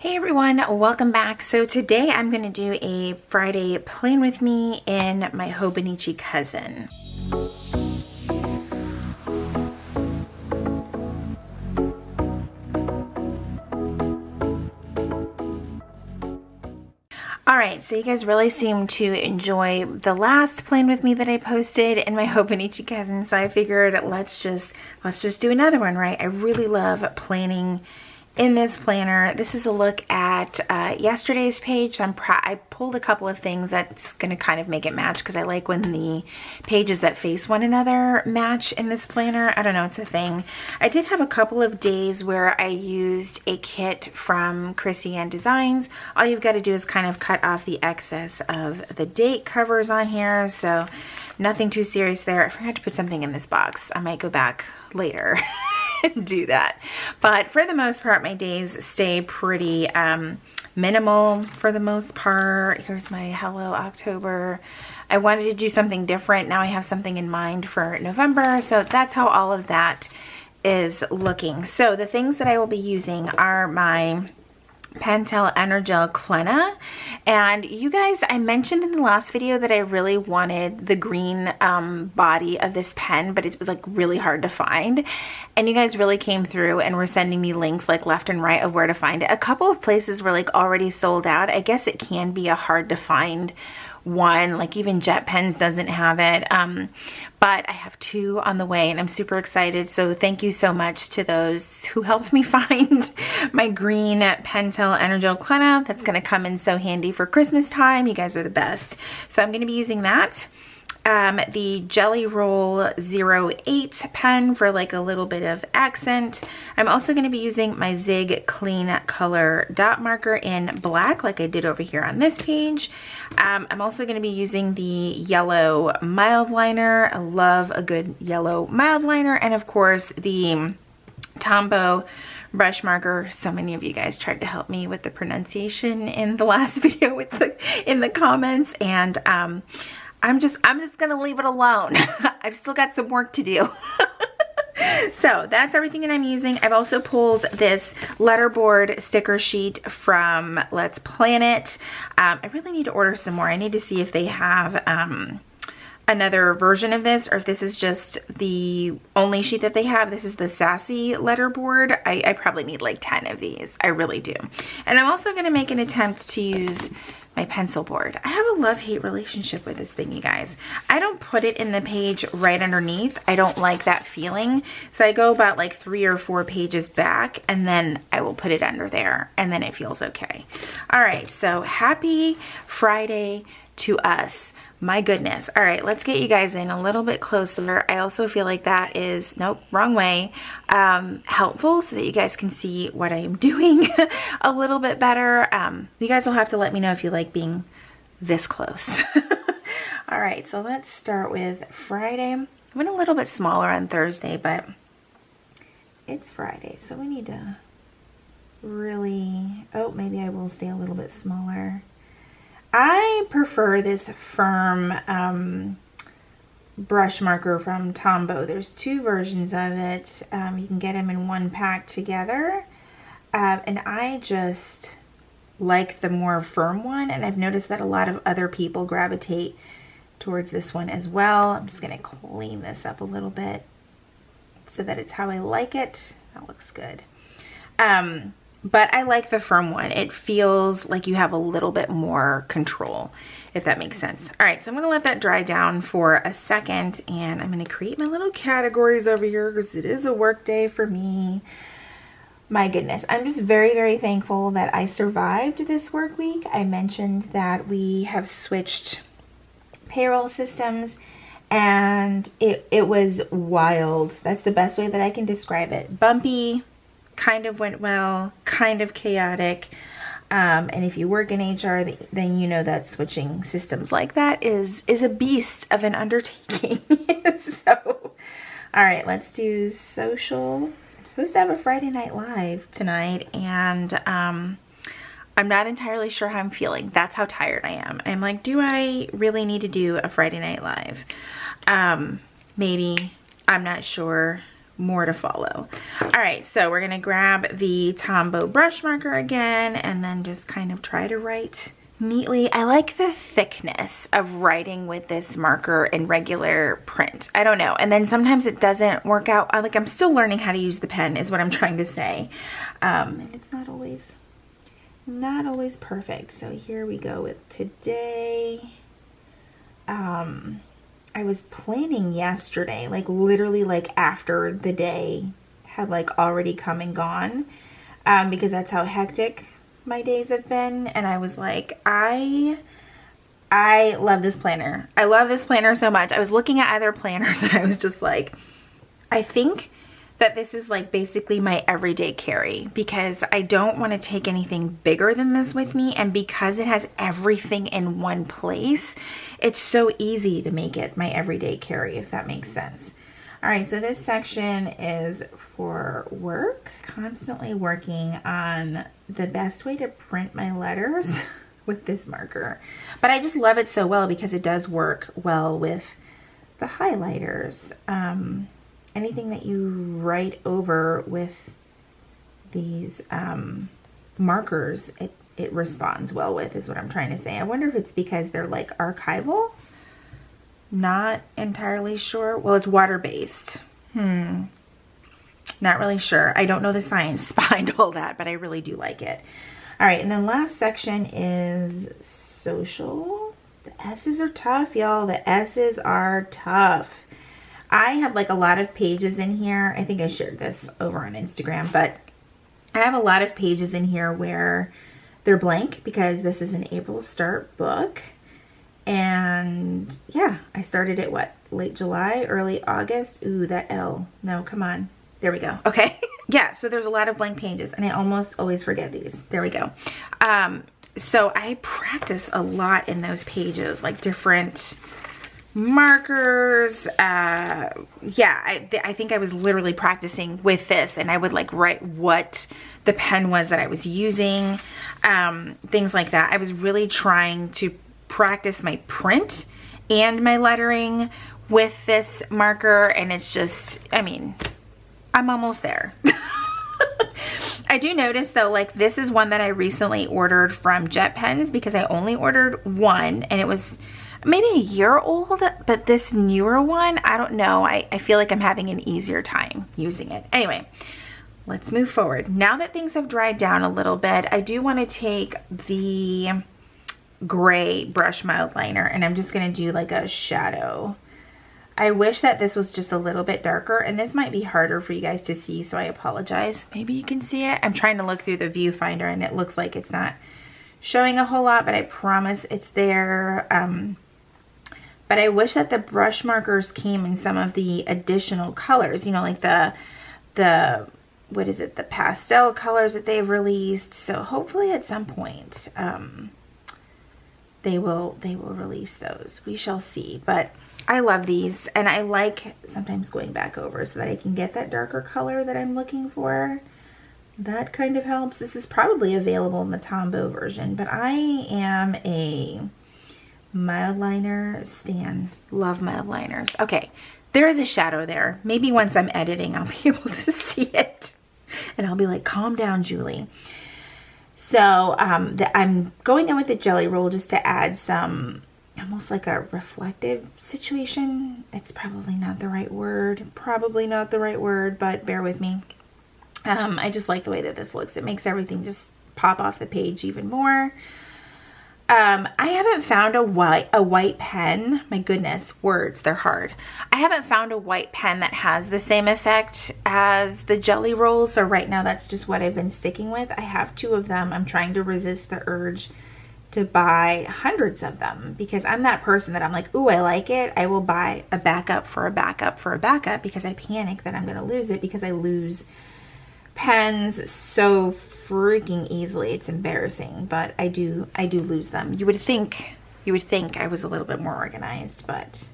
Hey everyone, welcome back. So today I'm going to do a Friday plan with me in my Hobonichi cousin. Alright, so you guys really seem to enjoy the last plan with me that I posted in my Hobonichi cousin, so I figured let's just do another one, right? I really love planning in this planner. This is a look at yesterday's page. So I pulled a couple of things that's going to kind of make it match because I like when the pages that face one another match in this planner. I don't know, it's a thing. I did have a couple of days where I used a kit from Chrissy Ann Designs. All you've got to do is kind of cut off the excess of the date covers on here. So nothing too serious there. I forgot to put something in this box. I might go back later and do that. But for the most part, my days stay pretty minimal for the most part. Here's my Hello October. I wanted to do something different. Now I have something in mind for November. So that's how all of that is looking. So the things that I will be using are my Pentel Energel Clenna, and you guys, I mentioned in the last video that I really wanted the green body of this pen, but it was like really hard to find, and you guys really came through and were sending me links like left and right of where to find it. A couple of places were like already sold out. I guess it can be a hard to find one, like even Jet Pens doesn't have it, but I have two on the way and I'm super excited. So thank you so much to those who helped me find my green Pentel Energel Clenna. That's going to come in so handy for Christmas time. You guys are the best. So I'm going to be using that. The Jelly Roll 08 pen for like a little bit of accent. I'm also going to be using my Zig Clean Color dot marker in black like I did over here on this page. I'm also going to be using the yellow mild liner. I love a good yellow mild liner, and of course the Tombow brush marker. So many of you guys tried to help me with the pronunciation in the last video in the comments, and I'm just gonna leave it alone. I've still got some work to do. So that's everything that I'm using. I've also pulled this letterboard sticker sheet from Let's Plan It. I really need to order some more. I need to see if they have another version of this, or if this is just the only sheet that they have. This is the Sassy letterboard. I probably need like 10 of these. I really do. And I'm also going to make an attempt to use my pencil board. I have a love-hate relationship with this thing, you guys. I don't put it in the page right underneath. I don't like that feeling. So I go about like 3 or 4 pages back, and then I will put it under there, and then it feels okay. All right, so happy Friday to us. My goodness. All right, let's get you guys in a little bit closer. I also feel like that is, nope, wrong way, helpful so that you guys can see what I am doing a little bit better. You guys will have to let me know if you like being this close. All right, so let's start with Friday. I went a little bit smaller on Thursday, but it's Friday, so we need to really, oh, maybe I will stay a little bit smaller. I prefer this firm brush marker from Tombow. There's 2 versions of it. You can get them in one pack together. And I just like the more firm one. And I've noticed that a lot of other people gravitate towards this one as well. I'm just going to clean this up a little bit so that it's how I like it. That looks good. But I like the firm one. It feels like you have a little bit more control, if that makes sense. All right, so I'm going to let that dry down for a second, and I'm going to create my little categories over here because it is a work day for me. My goodness, I'm just very, very thankful that I survived this work week. I mentioned that we have switched payroll systems, and it was wild. That's the best way that I can describe it. Bumpy. Kind of went well, kind of chaotic, and if you work in HR, then you know that switching systems like that is a beast of an undertaking. So, all right, let's do social. I'm supposed to have a Friday Night Live tonight, and I'm not entirely sure how I'm feeling. That's how tired I am. I'm like, do I really need to do a Friday Night Live? Maybe. I'm not sure. more to follow. All right, so we're gonna grab the Tombow brush marker again and then just kind of try to write neatly. I like the thickness of writing with this marker in regular print. I don't know. And then sometimes it doesn't work out. I'm still learning how to use the pen is what I'm trying to say. And it's not always perfect. So here we go with today. I was planning yesterday, like literally like after the day had like already come and gone, because that's how hectic my days have been. And I was like, I love this planner. I love this planner so much. I was looking at other planners and I was just like, I think that this is like basically my everyday carry, because I don't want to take anything bigger than this with me. And because it has everything in one place, it's so easy to make it my everyday carry, if that makes sense. All right, so this section is for work. Constantly working on the best way to print my letters with this marker. But I just love it so well because it does work well with the highlighters. Anything that you write over with these markers, it responds well with, is what I'm trying to say. I wonder if it's because they're like archival. Not entirely sure. Well, it's water-based. Not really sure. I don't know the science behind all that, but I really do like it. All right, and then last section is social. The S's are tough, y'all. The S's are tough. I have like a lot of pages in here. I think I shared this over on Instagram, but I have a lot of pages in here where they're blank because this is an April start book. And yeah, I started it, what, late July, early August? Ooh, that L. No, come on. There we go. Okay. Yeah, so there's a lot of blank pages and I almost always forget these. There we go. So I practice a lot in those pages, like different markers. Yeah, I think I was literally practicing with this, and I would like write what the pen was that I was using, things like that. I was really trying to practice my print and my lettering with this marker, and it's just, I mean, I'm almost there. I do notice though, like this is one that I recently ordered from Jet Pens because I only ordered one and it was maybe a year old, but this newer one, I don't know. I feel like I'm having an easier time using it. Anyway, let's move forward. Now that things have dried down a little bit, I do want to take the gray brush mild liner and I'm just going to do like a shadow. I wish that this was just a little bit darker, and this might be harder for you guys to see, so I apologize. Maybe you can see it. I'm trying to look through the viewfinder and it looks like it's not showing a whole lot, but I promise it's there. But I wish that the brush markers came in some of the additional colors, you know, like the what is it, the pastel colors that they've released. So hopefully at some point they will release those. We shall see. But I love these, and I like sometimes going back over so that I can get that darker color that I'm looking for. That kind of helps. This is probably available in the Tombow version, but I am a mild liner stan. Love mild liners. Okay, there is a shadow there. Maybe once I'm editing, I'll be able to see it. And I'll be like, calm down, Julie. So I'm going in with the jelly roll just to add some, almost like a reflective situation. It's probably not the right word. But bear with me. I just like the way that this looks. It makes everything just pop off the page even more. I haven't found a white pen. My goodness, words, they're hard. I haven't found a white pen that has the same effect as the jelly roll. So right now that's just what I've been sticking with. I have 2 of them. I'm trying to resist the urge to buy hundreds of them because I'm that person that I'm like, ooh, I like it. I will buy a backup for a backup for a backup because I panic that I'm going to lose it because I lose pens so freaking easily. It's embarrassing, but I do lose them. You would think I was a little bit more organized, but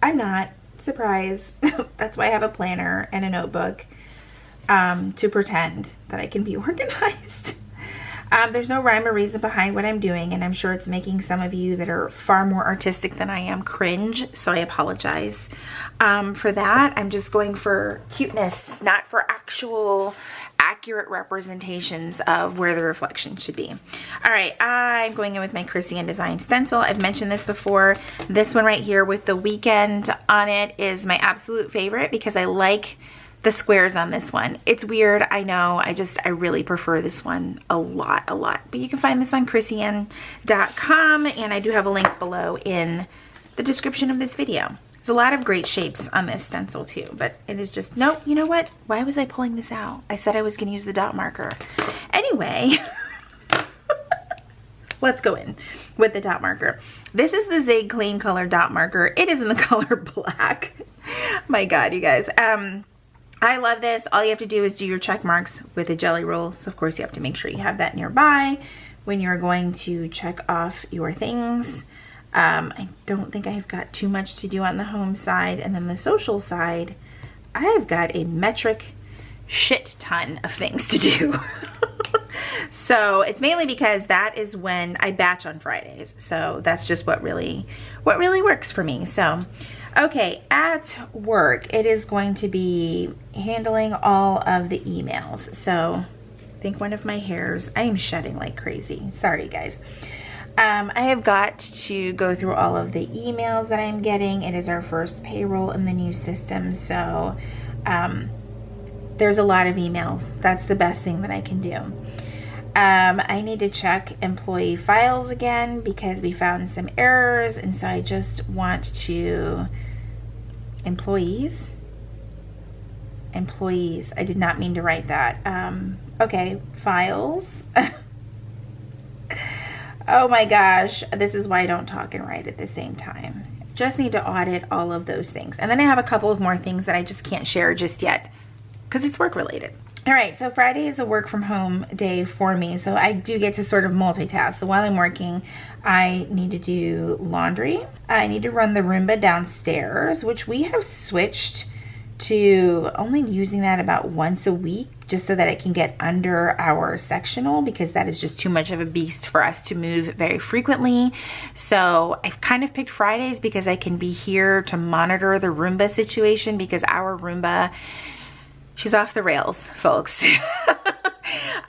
I'm not. Surprise. That's why I have a planner and a notebook to pretend that I can be organized. There's no rhyme or reason behind what I'm doing, and I'm sure it's making some of you that are far more artistic than I am cringe, so I apologize for that. I'm just going for cuteness, not for actual accurate representations of where the reflection should be. All right, I'm going in with my Chrissy & Design stencil. I've mentioned this before. This one right here with the weekend on it is my absolute favorite because I like the squares on this one. It's weird, I know. I really prefer this one a lot. But you can find this on chrissyn.com, and I do have a link below in the description of this video. There's a lot of great shapes on this stencil too, but it is just, nope, you know what? Why was I pulling this out? I said I was gonna use the dot marker. Anyway, let's go in with the dot marker. This is the Zig Clean Color dot marker. It is in the color black. My God, you guys. I love this. All you have to do is do your check marks with a jelly roll. So of course you have to make sure you have that nearby when you're going to check off your things. I don't think I've got too much to do on the home side, and then the social side, I've got a metric shit ton of things to do. So it's mainly because that is when I batch on Fridays. So that's just what really works for me. So, okay, at work, it is going to be handling all of the emails. So I think one of my hairs, I am shedding like crazy. Sorry, guys. I have got to go through all of the emails that I'm getting. It is our first payroll in the new system, so there's a lot of emails. That's the best thing that I can do. I need to check employee files again because we found some errors, and so I just want to... Employees, I did not mean to write that. Okay, files. Oh my gosh, this is why I don't talk and write at the same time. Just need to audit all of those things. And then I have a couple of more things that I just can't share just yet because it's work related. All right, so Friday is a work from home day for me, so I do get to sort of multitask. So while I'm working, I need to do laundry. I need to run the Roomba downstairs, which we have switched to only using that about once a week, just so that it can get under our sectional, because that is just too much of a beast for us to move very frequently. So I've kind of picked Fridays because I can be here to monitor the Roomba situation, because our Roomba, she's off the rails, folks.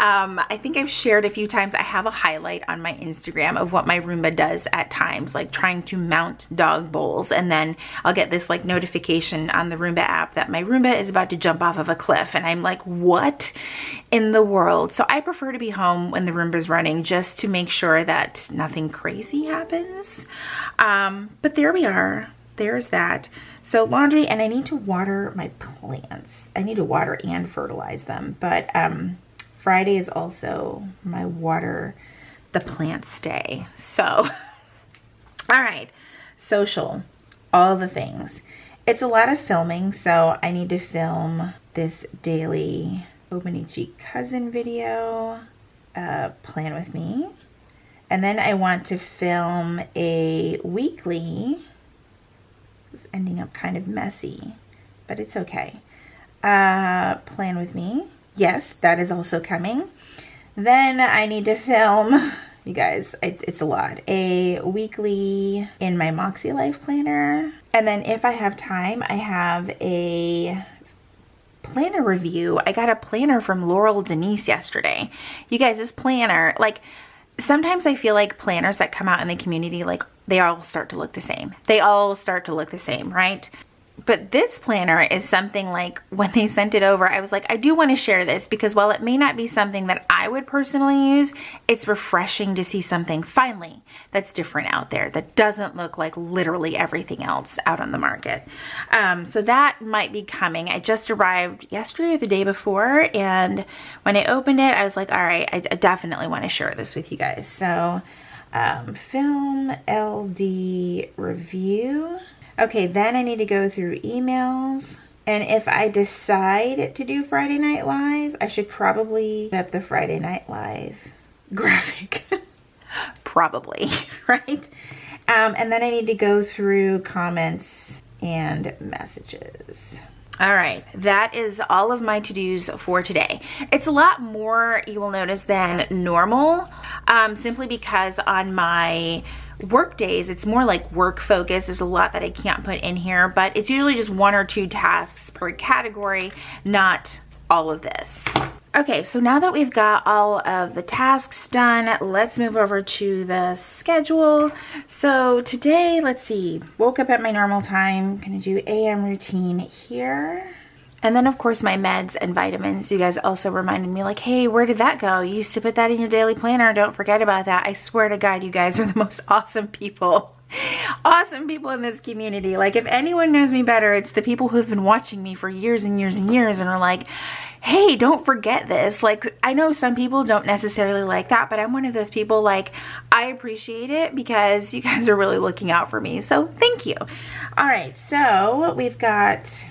I think I've shared a few times, I have a highlight on my Instagram of what my Roomba does at times, like trying to mount dog bowls, and then I'll get this like notification on the Roomba app that my Roomba is about to jump off of a cliff, and I'm like, what in the world? So I prefer to be home when the Roomba's running, just to make sure that nothing crazy happens. But there we are. There's that. So laundry, and I need to water my plants. I need to water and fertilize them, but Friday is also my water the plants day. So, all right, social, all the things. It's a lot of filming, so I need to film this daily Hobonichi cousin video, plan with me. And then I want to film a weekly, it's ending up kind of messy, but it's okay. Plan with me. Yes, that is also coming. Then I need to film, you guys, it's a lot, a weekly in my Moxie Life planner. And then if I have time, I have a planner review. I got a planner from Laurel Denise yesterday. You guys, this planner, like, sometimes I feel like planners that come out in the community, like, they all start to look the same. They all start to look the same, right? But this planner is something like, when they sent it over, I was like, I do want to share this, because while it may not be something that I would personally use, it's refreshing to see something finally that's different out there, that doesn't look like literally everything else out on the market. So that might be coming. I just arrived yesterday or the day before, and when I opened it, I was like, all right, I definitely want to share this with you guys. So film LD review. Okay, then I need to go through emails. And if I decide to do Friday Night Live, I should probably put up the Friday Night Live graphic. Probably, right? And then I need to go through comments and messages. All right, that is all of my to-dos for today. It's a lot more, you will notice, than normal, simply because on my work days, it's more like work focused. There's a lot that I can't put in here, but it's usually just 1 or 2 tasks per category, not all of this. Okay, so now that we've got all of the tasks done, let's move over to the schedule. So today, let's see, woke up at my normal time, gonna do AM routine here. And then of course my meds and vitamins. You guys also reminded me like, hey, where did that go? You used to put that in your daily planner. Don't forget about that. I swear to God, you guys are the most awesome people. Awesome people in this community. Like, if anyone knows me better, it's the people who've been watching me for years and years and years and are like, hey, don't forget this. Like, I know some people don't necessarily like that, but I'm one of those people, like, I appreciate it because you guys are really looking out for me. So thank you. All right, so we've got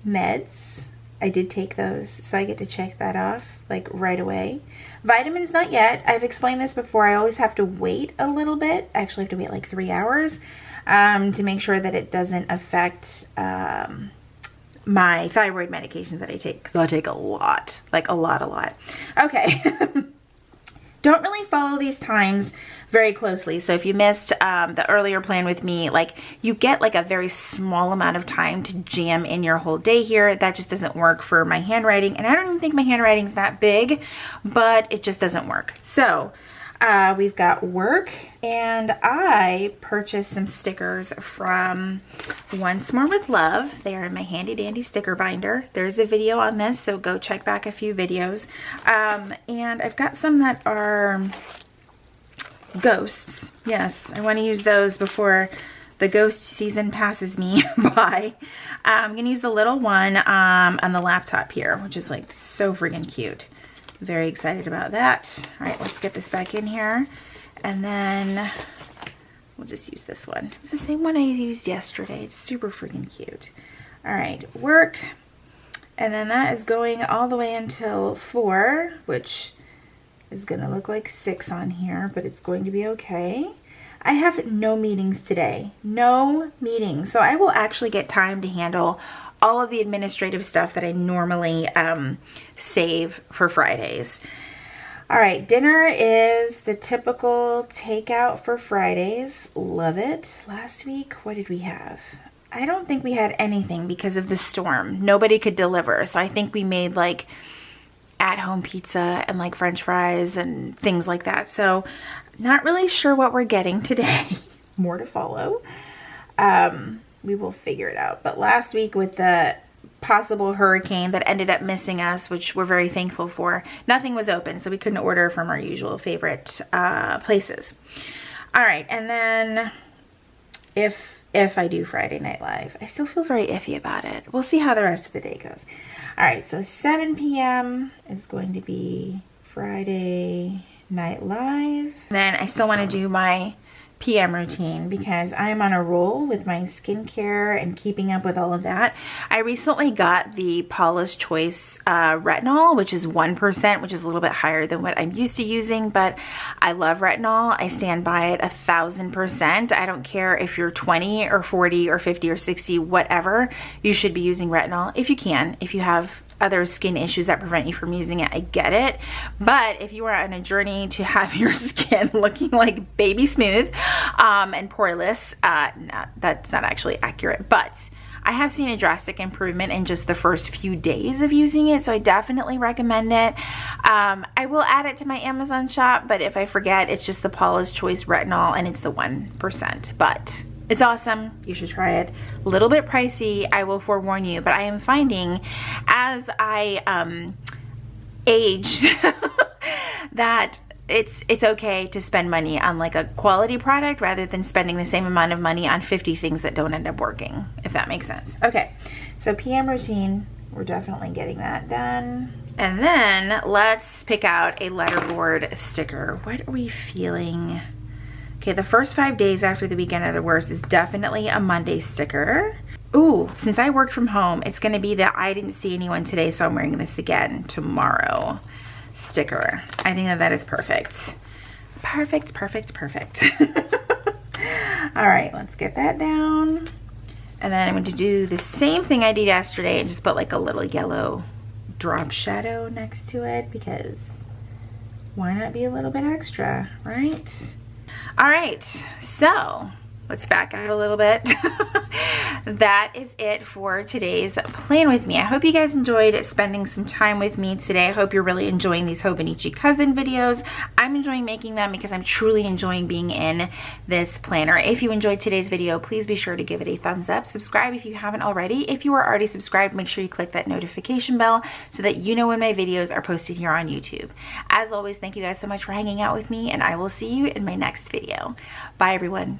meds. I did take those, so I get to check that off like right away. Vitamins, not yet. I've explained this before. I always have to wait a little bit. I actually have to wait like 3 hours to make sure that it doesn't affect my thyroid medications that I take, because I'll take a lot, like a lot. Okay. Don't really follow these times very closely. So if you missed the earlier plan with me, like, you get like a very small amount of time to jam in your whole day here. That just doesn't work for my handwriting. And I don't even think my handwriting's that big, but it just doesn't work. So we've got work, and I purchased some stickers from Once More with Love. They are in my handy dandy sticker binder. There's a video on this, so go check back a few videos. And I've got some that are ghosts. Yes, I want to use those before the ghost season passes me by. I'm going to use the little one on the laptop here, which is like so freaking cute. Very excited about that. All right, let's get this back in here. And then we'll just use this one. It's the same one I used yesterday. It's super freaking cute. All right, work. And then that is going all the way until 4, which is gonna look like 6 on here, but it's going to be okay. I have no meetings today. No meetings. So I will actually get time to handle all of the administrative stuff that I normally save for Fridays. All right, dinner is the typical takeout for Fridays. Love it. Last week, what did we have? I don't think we had anything because of the storm. Nobody could deliver. So I think we made like at-home pizza and like French fries and things like that. So not really sure what we're getting today. More to follow. We will figure it out. But last week with the possible hurricane that ended up missing us, which we're very thankful for, nothing was open, so we couldn't order from our usual favorite places. All right, and then if I do Friday Night Live, I still feel very iffy about it. We'll see how the rest of the day goes. All right, so 7 p.m. is going to be Friday Night Live. Then I still want to do my PM routine because I'm on a roll with my skincare and keeping up with all of that. I recently got the Paula's Choice retinol, which is 1%, which is a little bit higher than what I'm used to using, but I love retinol. I stand by it 1,000%. I don't care if you're 20 or 40 or 50 or 60, whatever, you should be using retinol if you can. If you have other skin issues that prevent you from using it, I get it. But if you are on a journey to have your skin looking like baby smooth and poreless, no, that's not actually accurate. But I have seen a drastic improvement in just the first few days of using it, so I definitely recommend it. I will add it to my Amazon shop, but if I forget, it's just the Paula's Choice retinol and it's the 1%. But it's awesome. You should try it. A little bit pricey, I will forewarn you, but I am finding as I age that it's okay to spend money on like a quality product rather than spending the same amount of money on 50 things that don't end up working, if that makes sense. Okay, so PM routine, we're definitely getting that done. And then let's pick out a letterboard sticker. What are we feeling? Okay, the first 5 days after the weekend are the worst is definitely a Monday sticker. Ooh, since I worked from home, it's gonna be that I didn't see anyone today, so I'm wearing this again tomorrow sticker. I think that is perfect. Perfect. All right, let's get that down. And then I'm going to do the same thing I did yesterday and just put like a little yellow drop shadow next to it, because why not be a little bit extra, right? All right, so let's back out a little bit. That is it for today's plan with me. I hope you guys enjoyed spending some time with me today. I hope you're really enjoying these Hobonichi cousin videos. I'm enjoying making them because I'm truly enjoying being in this planner. If you enjoyed today's video, please be sure to give it a thumbs up. Subscribe if you haven't already. If you are already subscribed, make sure you click that notification bell so that you know when my videos are posted here on YouTube. As always, thank you guys so much for hanging out with me, and I will see you in my next video. Bye, everyone.